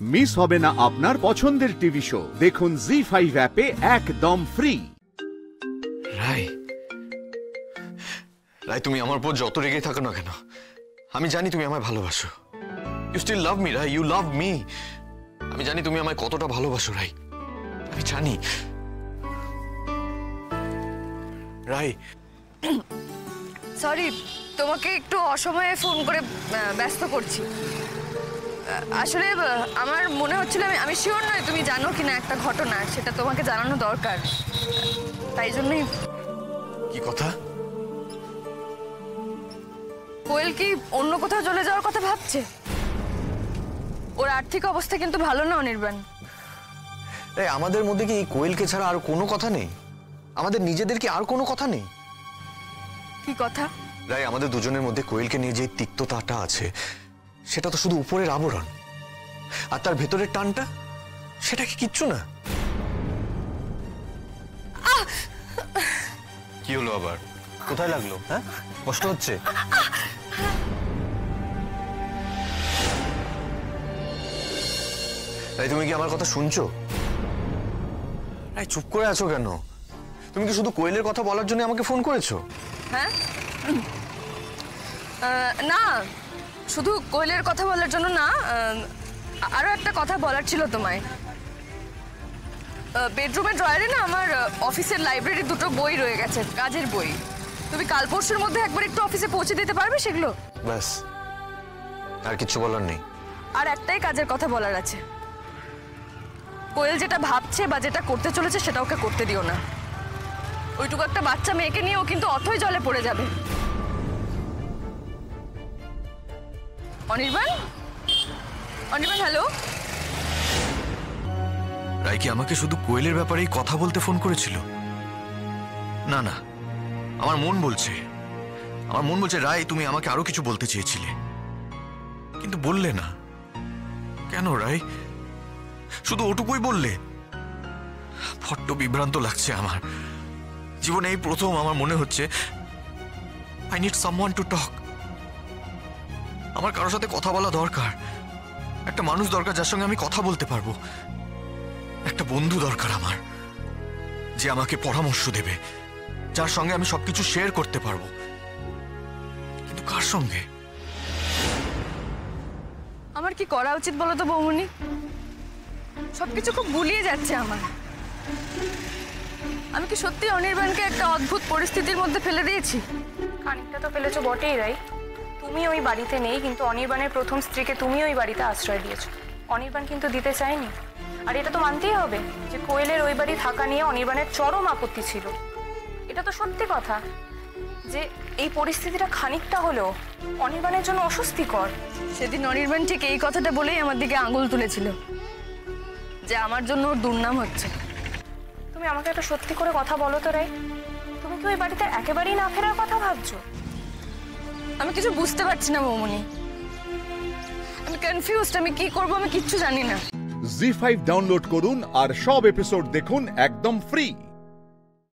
Miss হবে না আপনার পছন্দের টিভি শো। দেখুন জি5 অ্যাপে একদম ফ্রি। রাই, রাই তুমি আমার উপর যত রেগে থাকো না কেন, আমি জানি তুমি আমায় ভালোবাসো। You still love me Rai, you love me. আমি জানি তুমি আমায় কতটা ভালোবাসো রাই, আমি জানি। রাই সরি, তোমাকে একটু অসময়ে ফোন করে ব্যস্ত করছি। আসলে আমার মনে হচ্ছিল, আমি শিওর নয় তুমি জানো কিনা একটা ঘটনা, সেটা তোমাকে জানানো দরকার, তাই জন্যই। কি কথা? কোয়েল কি অন্য কোথাও চলে যাওয়ার কথা ভাবছে? ওর আর্থিক অবস্থা কিন্তু ভালো না অনির্বাণ। আমাদের মধ্যে কি কোয়েলকে ছাড়া আর কোনো কথা নেই? আমাদের নিজেদের কি আর কোনো কথা নেই? কি কথা? রাই, আমাদের দুজনের মধ্যে কোয়েলকে নিয়ে যে তিক্ততাটা আছে, সেটা তো শুধু উপরের আবরণ, আর তার ভেতরের টানটা সেটা কি কিচ্ছু না? কি হলো আবার? কোথায় লাগলো? হ্যাঁ, কষ্ট হচ্ছে? রাই, তুমি কি আমার কথা শুনছো? রাই, চুপ করে আছো কেন? তুমি কি শুধু কোয়েলের কথা বলার জন্য আমাকে ফোন করেছো? হ্যাঁ, না, শুধু কোয়েলের কথা বলার জন্য না, আরো একটা কথা বলার ছিল তোমায়। বেডরুমের ড্রয়ারে না আমার অফিসের লাইব্রেরির দুটো বই রয়ে গেছে, কাজের বই। তুমি কাল পরশুর মধ্যে একবার একটু অফিসে পৌঁছে দিতে পারবে সেগুলো? ব্যাস, আর কিছু বলার নেই। আর একটাই কাজের কথা বলার আছে। কোয়েল যেটা ভাবছে বা যেটা করতে চলেছে সেটা ওকে করতে দিও না। ওইটুকু একটা বাচ্চা মেয়েকে নিয়ে ও কিন্তু অথই জলে পড়ে যাবে। অনির্বাণ, অনির্বাণ, হ্যালো। রাই কি আমাকে শুধু কোয়েলের ব্যাপারেই কথা বলতে ফোন করেছিল? না না, আমার মন বলছে রাই তুমি আমাকে আরো কিছু বলতে চেয়েছিলে, কিন্তু বললে না কেন? রাই, শুধু ওটুকুই বললে। বড্ড বিভ্রান্ত লাগছে আমার। জীবনে এই প্রথম আমার মনে হচ্ছে I need someone to talk. আমার কারোর সাথে কথা বলা দরকার, একটা মানুষ দরকার যার সঙ্গে আমি কথা বলতে পারবো, একটা বন্ধু দরকার আমার, যে আমাকে পরামর্শ দেবে, যার সঙ্গে আমি সবকিছু শেয়ার করতে পারবো। কিন্তু কার সঙ্গে? আমার কি করা উচিত বলো তো বৌমনি? সবকিছু খুব গুলিয়ে যাচ্ছে আমার। আমি কি সত্যি অনির্বাণকে একটা অদ্ভুত পরিস্থিতির মধ্যে ফেলে দিয়েছি? খানিকটা তো ফেলেছো বটেই রাই। তুমি ওই বাড়িতে নেই, কিন্তু অনির্বাণের প্রথম স্ত্রীকে তুমি ওই বাড়িতে আশ্রয় দিয়েছো। অনির্বাণ কিন্তু দিতে চায়নি। আর এটা তো মানতেই হবে যে কোয়েলের ওই বাড়ি থাকা নিয়ে অনির্বাণের চরম আপত্তি ছিল। এটা তো সত্যি কথা যে এই পরিস্থিতিটা খানিকটা হলেও অনির্বাণের জন্য অস্বস্তিকর। সেদিন অনির্বাণ ঠিক এই কথাটা বলেই আমার দিকে আঙুল তুলেছিল যে আমার জন্য ওর দুর্নাম হচ্ছে। তুমি আমাকে একটা সত্যি করে কথা বলো তো রাই, তুমি কি ওই বাড়িতে একেবারেই না ফেরার কথা ভাবছো? আমি কিছু বুঝতে পারছি না বৌমনি, আমি কনফিউজড। আমি কি করবো আমি কিচ্ছু জানি না। জি5 ডাউনলোড করুন আর সব এপিসোড দেখুন একদম ফ্রি।